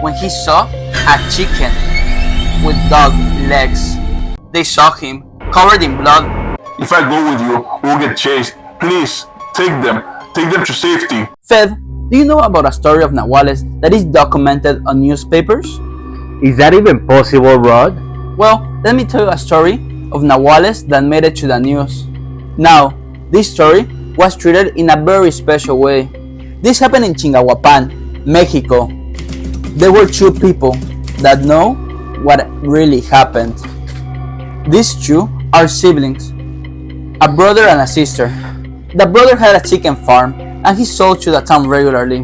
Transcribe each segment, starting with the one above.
when he saw a chicken with dog legs. They saw him covered in blood. If I go with you, we'll get chased. Please, take them. Take them to safety. Fed, do you know about a story of Nahuales that is documented on newspapers? Is that even possible, Rod? Well, let me tell you a story of Nahuales that made it to the news. Now, this story was treated in a very special way. This happened in Chingahuapan, Mexico. There were two people that know what really happened. These two are siblings, a brother and a sister. The brother had a chicken farm and he sold to the town regularly.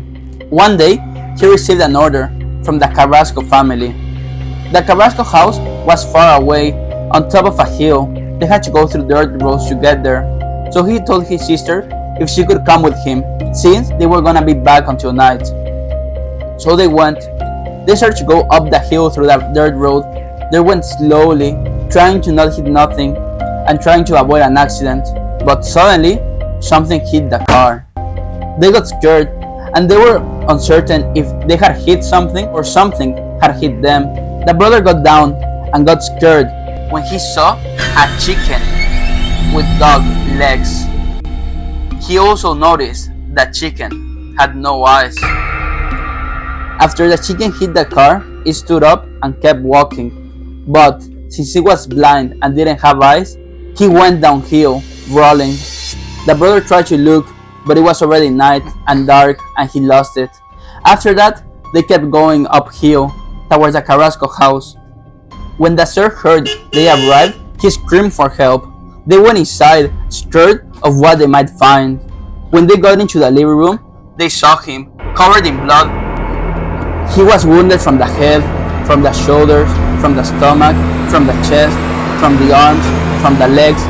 One day, he received an order from the Carasco family. The Carasco house was far away, on top of a hill. They had to go through dirt roads to get there. So he told his sister if she could come with him, since they were gonna be back until night. So they went. They started to go up the hill through that dirt road. They went slowly, trying to not hit nothing and trying to avoid an accident. But suddenly, something hit the car. They got scared and they were uncertain if they had hit something or something had hit them. The brother got down and got scared when he saw a chicken with dog legs. He also noticed that chicken had no eyes. After the chicken hit the car, it stood up and kept walking. But since he was blind and didn't have eyes, he went downhill, rolling. The brother tried to look, but it was already night and dark and he lost it. After that, they kept going uphill towards the Carasco house. When the serf heard they arrived, he screamed for help. They went inside, scared of what they might find. When they got into the living room, they saw him covered in blood. He was wounded from the head, from the shoulders, from the stomach, from the chest, from the arms, from the legs.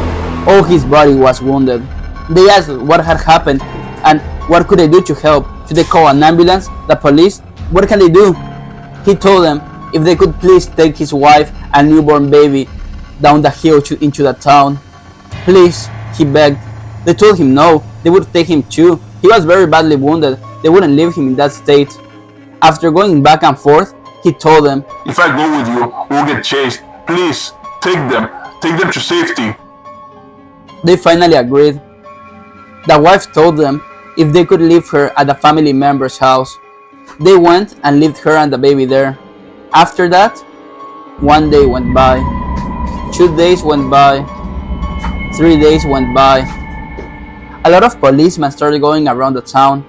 All his body was wounded. They asked what had happened and what could they do to help. Should they call an ambulance, the police? What can they do? He told them if they could please take his wife and newborn baby down the hill into the town. Please, he begged. They told him no, they would take him too. He was very badly wounded. They wouldn't leave him in that state. After going back and forth, he told them, if I go with you, we'll get chased. Please, take them. Take them to safety. They finally agreed. The wife told them if they could leave her at the family member's house. They went and left her and the baby there. After that, 1 day went by, 2 days went by, 3 days went by. A lot of policemen started going around the town.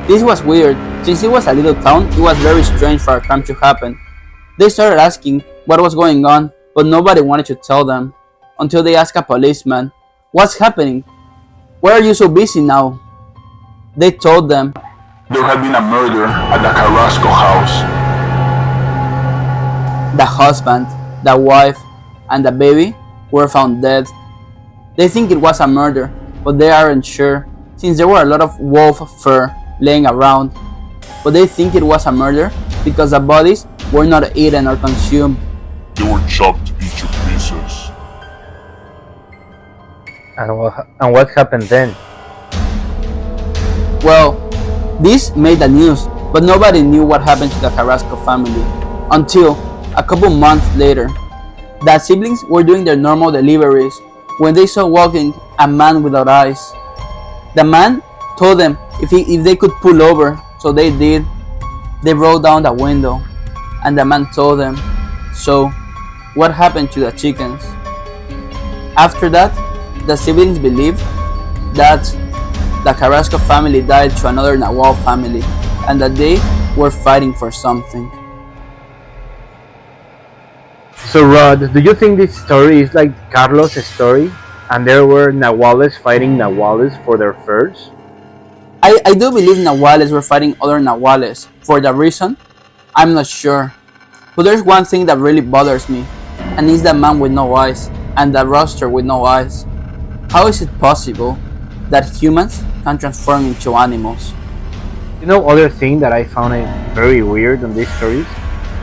This was weird. Since it was a little town, it was very strange for a crime to happen. They started asking what was going on, but nobody wanted to tell them, until they asked a policeman, what's happening? Why are you so busy now? They told them, there had been a murder at the Carasco house. The husband, the wife, and the baby were found dead. They think it was a murder, but they aren't sure, since there were a lot of wolf fur laying around. But they think it was a murder because the bodies were not eaten or consumed. They were chopped into pieces. And what happened then? Well, this made the news, but nobody knew what happened to the Carasco family until a couple months later. The siblings were doing their normal deliveries when they saw walking a man without eyes. The man told them if they could pull over, so they did. They rolled down the window and the man told them, so what happened to the chickens? After that, the siblings believed that the Carasco family died to another Nahual family and that they were fighting for something. So Rod, do you think this story is like Carlos' story and there were Nahuales fighting Nahuales for their furs? I do believe Nahuales were fighting other Nahuales. For the reason, I'm not sure. But there's one thing that really bothers me, and it's the man with no eyes and the rooster with no eyes. How is it possible that humans can transform into animals? You know, other thing that I found it very weird on these stories?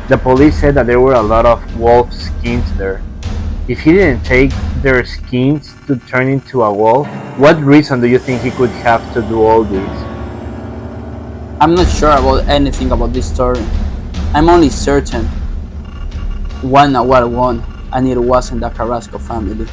The police said that there were a lot of wolf skins there. If he didn't take their skins to turn into a wolf, what reason do you think he could have to do all this? I'm not sure about anything about this story. I'm only certain one Nahual won, and it wasn't the Carrasco family.